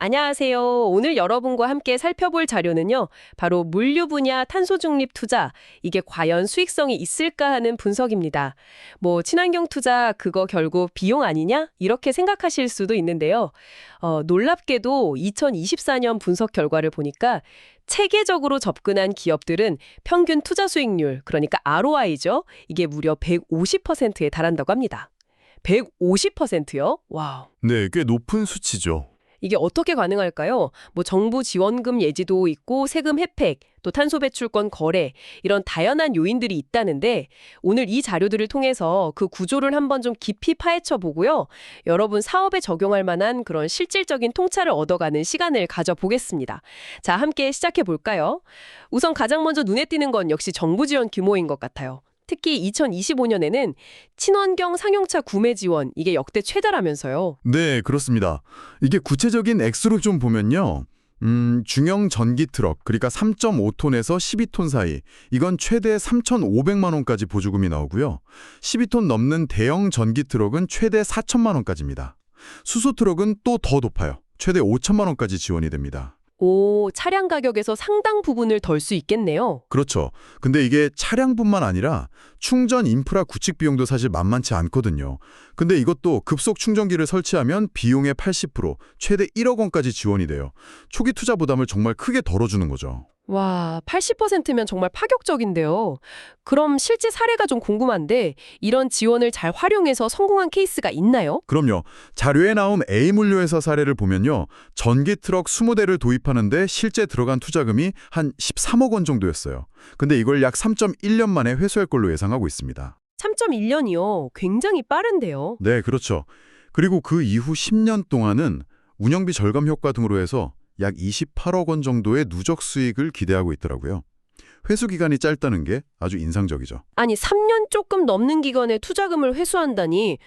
안녕하세요. 오늘 여러분과 함께 살펴볼 자료는요, 바로 물류 분야 탄소 중립 투자, 이게 과연 수익성이 있을까 하는 분석입니다. 친환경 투자, 그거 결국 비용 아니냐? 이렇게 생각하실 수도 있는데요. 놀랍게도 2024년 분석 결과를 보니까 체계적으로 접근한 기업들은 평균 투자 수익률, 그러니까 ROI죠. 이게 무려 150%에 달한다고 합니다. 150%요? 와우. 네, 꽤 높은 수치죠. 이게 어떻게 가능할까요? 정부 지원금 예지도 있고 세금 혜택, 또 탄소 배출권 거래, 이런 다양한 요인들이 있다는데 오늘 이 자료들을 통해서 그 구조를 한번 좀 깊이 파헤쳐 보고요. 여러분 사업에 적용할 만한 그런 실질적인 통찰을 얻어가는 시간을 가져보겠습니다. 자, 함께 시작해 볼까요? 우선 가장 먼저 눈에 띄는 건 역시 정부 지원 규모인 것 같아요. 특히 2025년에는 친환경 상용차 구매 지원, 이게 역대 최다라면서요. 네, 그렇습니다. 이게 구체적인 액수로 좀 보면요. 중형 전기 트럭, 그러니까 3.5톤에서 12톤 사이, 이건 최대 3,500만 원까지 보조금이 나오고요. 12톤 넘는 대형 전기 트럭은 최대 4천만 원까지입니다. 수소 트럭은 또 더 높아요. 최대 5천만 원까지 지원이 됩니다. 오, 차량 가격에서 상당 부분을 덜 수 있겠네요. 그렇죠. 근데 이게 차량뿐만 아니라 충전 인프라 구축 비용도 사실 만만치 않거든요. 근데 이것도 급속 충전기를 설치하면 비용의 80%, 최대 1억 원까지 지원이 돼요. 초기 투자 부담을 정말 크게 덜어주는 거죠. 와, 80%면 정말 파격적인데요. 그럼 실제 사례가 좀 궁금한데 이런 지원을 잘 활용해서 성공한 케이스가 있나요? 그럼요. 자료에 나온 A물류회사 사례를 보면요. 전기 트럭 20대를 도입하는데 실제 들어간 투자금이 한 13억 원 정도였어요. 근데 이걸 약 3.1년 만에 회수할 걸로 예상하고 있습니다. 3.1년이요. 굉장히 빠른데요. 네, 그렇죠. 그리고 그 이후 10년 동안은 운영비 절감 효과 등으로 해서 약 28억 원 정도의 누적 수익을 기대하고 있더라고요. 회수 기간이 짧다는 게 아주 인상적이죠. 아니, 3년 조금 넘는 기간에 투자금을 회수한다니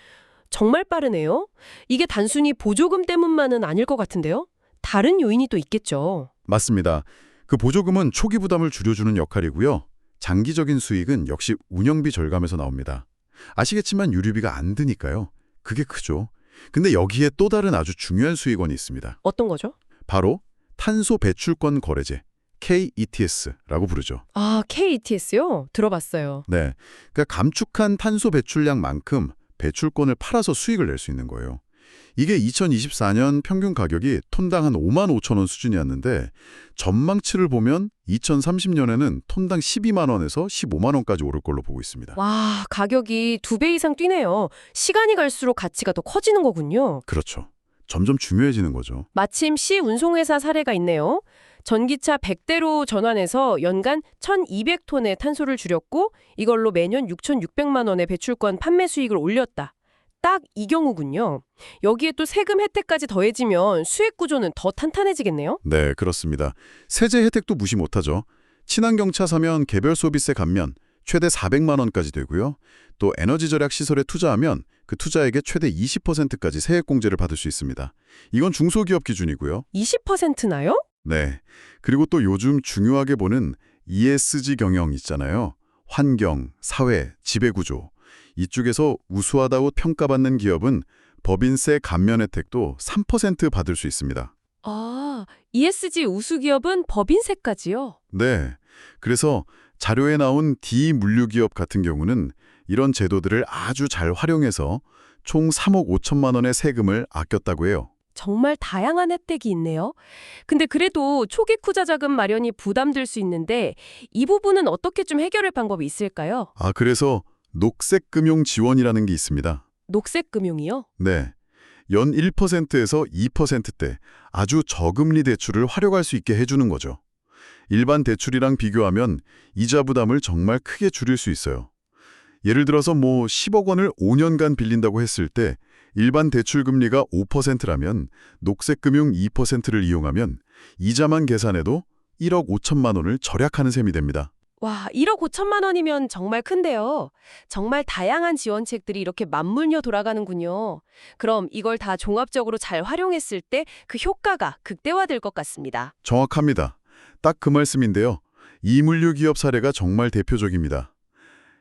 정말 빠르네요. 이게 단순히 보조금 때문만은 아닐 것 같은데요? 다른 요인이 또 있겠죠. 맞습니다. 그 보조금은 초기 부담을 줄여주는 역할이고요. 장기적인 수익은 역시 운영비 절감에서 나옵니다. 아시겠지만 유류비가 안 드니까요. 그게 크죠. 근데 여기에 또 다른 아주 중요한 수익원이 있습니다. 어떤 거죠? 바로 탄소 배출권 거래제, KETS라고 부르죠. 아, KETS요? 들어봤어요. 네, 그러니까 감축한 탄소 배출량만큼 배출권을 팔아서 수익을 낼 수 있는 거예요. 이게 2024년 평균 가격이 톤당 한 5만 5천 원 수준이었는데 전망치를 보면 2030년에는 톤당 12만 원에서 15만 원까지 오를 걸로 보고 있습니다. 와, 가격이 2배 이상 뛰네요. 시간이 갈수록 가치가 더 커지는 거군요. 그렇죠. 점점 중요해지는 거죠. 마침 운송회사 사례가 있네요. 전기차 100대로 전환해서 연간 1,200톤의 탄소를 줄였고 이걸로 매년 6,600만 원의 배출권 판매 수익을 올렸다. 딱 이 경우군요. 여기에 또 세금 혜택까지 더해지면 수익 구조는 더 탄탄해지겠네요? 네, 그렇습니다. 세제 혜택도 무시 못하죠. 친환경차 사면 개별 소비세 감면 최대 400만 원까지 되고요. 또 에너지 절약 시설에 투자하면 그 투자액의 최대 20%까지 세액공제를 받을 수 있습니다. 이건 중소기업 기준이고요. 20%나요? 네. 그리고 또 요즘 중요하게 보는 ESG 경영 있잖아요. 환경, 사회, 지배구조. 이쪽에서 우수하다고 평가받는 기업은 법인세 감면 혜택도 3% 받을 수 있습니다. 아, ESG 우수기업은 법인세까지요? 네. 그래서 자료에 나온 D물류기업 같은 경우는 이런 제도들을 아주 잘 활용해서 총 3억 5천만 원의 세금을 아꼈다고 해요. 정말 다양한 혜택이 있네요. 근데 그래도 초기 투자 자금 마련이 부담될 수 있는데 이 부분은 어떻게 좀 해결할 방법이 있을까요? 그래서 녹색금융 지원이라는 게 있습니다. 녹색금융이요? 네. 연 1%에서 2%대 아주 저금리 대출을 활용할 수 있게 해주는 거죠. 일반 대출이랑 비교하면 이자 부담을 정말 크게 줄일 수 있어요. 예를 들어서 10억 원을 5년간 빌린다고 했을 때 일반 대출 금리가 5%라면 녹색금융 2%를 이용하면 이자만 계산해도 1억 5천만 원을 절약하는 셈이 됩니다. 와, 1억 5천만 원이면 정말 큰데요. 정말 다양한 지원책들이 이렇게 맞물려 돌아가는군요. 그럼 이걸 다 종합적으로 잘 활용했을 때 그 효과가 극대화될 것 같습니다. 정확합니다. 딱 그 말씀인데요. 이물류 기업 사례가 정말 대표적입니다.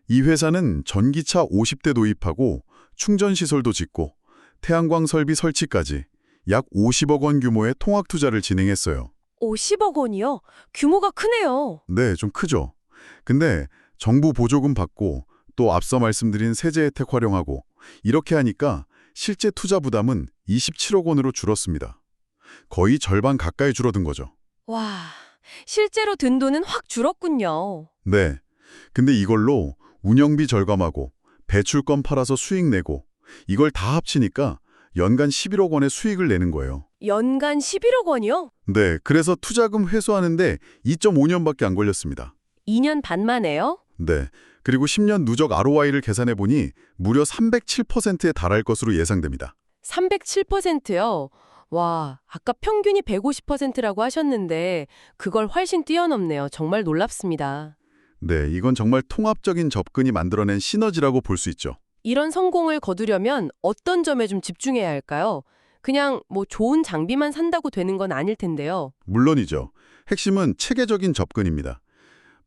이 회사는 전기차 50대 도입하고 충전시설도 짓고 태양광 설비 설치까지 약 50억 원 규모의 통학 투자를 진행했어요. 50억 원이요? 규모가 크네요. 네, 좀 크죠. 근데 정부 보조금 받고 또 앞서 말씀드린 세제 혜택 활용하고 이렇게 하니까 실제 투자 부담은 27억 원으로 줄었습니다. 거의 절반 가까이 줄어든 거죠. 와, 실제로 든 돈은 확 줄었군요. 네. 근데 이걸로 운영비 절감하고 배출권 팔아서 수익 내고 이걸 다 합치니까 연간 11억 원의 수익을 내는 거예요. 연간 11억 원이요? 네, 그래서 투자금 회수하는데 2.5년밖에 안 걸렸습니다. 2년 반 만에요? 네, 그리고 10년 누적 ROI를 계산해 보니 무려 307%에 달할 것으로 예상됩니다. 307%요? 와, 아까 평균이 150%라고 하셨는데 그걸 훨씬 뛰어넘네요. 정말 놀랍습니다. 네, 이건 정말 통합적인 접근이 만들어낸 시너지라고 볼 수 있죠. 이런 성공을 거두려면 어떤 점에 좀 집중해야 할까요? 그냥 뭐 좋은 장비만 산다고 되는 건 아닐 텐데요. 물론이죠. 핵심은 체계적인 접근입니다.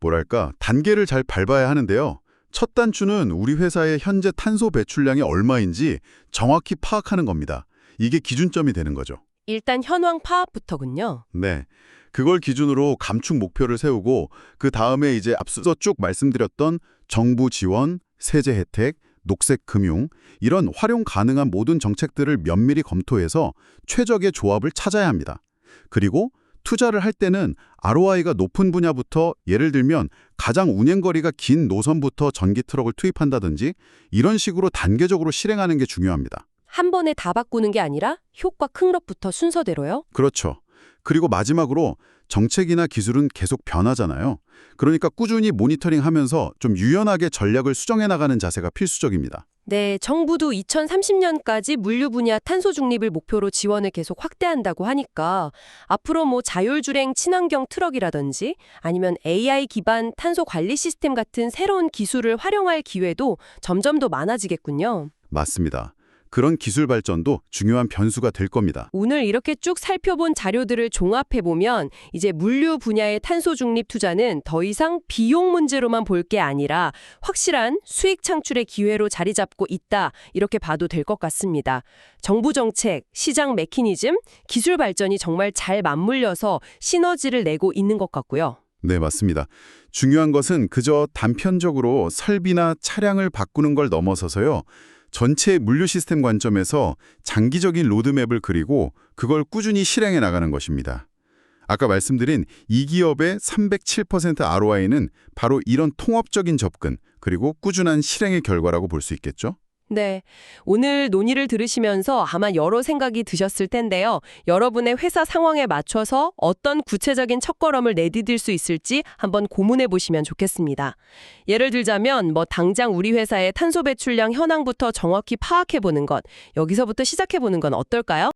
뭐랄까, 단계를 잘 밟아야 하는데요. 첫 단추는 우리 회사의 현재 탄소 배출량이 얼마인지 정확히 파악하는 겁니다. 이게 기준점이 되는 거죠. 일단 현황 파악부터군요. 네. 그걸 기준으로 감축 목표를 세우고 그 다음에 이제 앞서 쭉 말씀드렸던 정부 지원, 세제 혜택, 녹색 금융 이런 활용 가능한 모든 정책들을 면밀히 검토해서 최적의 조합을 찾아야 합니다. 그리고 투자를 할 때는 ROI가 높은 분야부터 예를 들면 가장 운행거리가 긴 노선부터 전기 트럭을 투입한다든지 이런 식으로 단계적으로 실행하는 게 중요합니다. 한 번에 다 바꾸는 게 아니라 효과 큰 것부터 순서대로요? 그렇죠. 그리고 마지막으로 정책이나 기술은 계속 변하잖아요. 그러니까 꾸준히 모니터링하면서 좀 유연하게 전략을 수정해 나가는 자세가 필수적입니다. 네, 정부도 2030년까지 물류 분야 탄소 중립을 목표로 지원을 계속 확대한다고 하니까 앞으로 뭐 자율주행 친환경 트럭이라든지 아니면 AI 기반 탄소 관리 시스템 같은 새로운 기술을 활용할 기회도 점점 더 많아지겠군요. 맞습니다. 그런 기술 발전도 중요한 변수가 될 겁니다. 오늘 이렇게 쭉 살펴본 자료들을 종합해보면 이제 물류 분야의 탄소 중립 투자는 더 이상 비용 문제로만 볼 게 아니라 확실한 수익 창출의 기회로 자리 잡고 있다. 이렇게 봐도 될 것 같습니다. 정부 정책, 시장 메커니즘, 기술 발전이 정말 잘 맞물려서 시너지를 내고 있는 것 같고요. 네, 맞습니다. 중요한 것은 그저 단편적으로 설비나 차량을 바꾸는 걸 넘어서서요. 전체 물류 시스템 관점에서 장기적인 로드맵을 그리고 그걸 꾸준히 실행해 나가는 것입니다. 아까 말씀드린 이 기업의 307% ROI는 바로 이런 통합적인 접근 그리고 꾸준한 실행의 결과라고 볼 수 있겠죠? 네, 오늘 논의를 들으시면서 아마 여러 생각이 드셨을 텐데요. 여러분의 회사 상황에 맞춰서 어떤 구체적인 첫걸음을 내디딜 수 있을지 한번 고민해 보시면 좋겠습니다. 예를 들자면 뭐 당장 우리 회사의 탄소 배출량 현황부터 정확히 파악해 보는 것, 여기서부터 시작해 보는 건 어떨까요?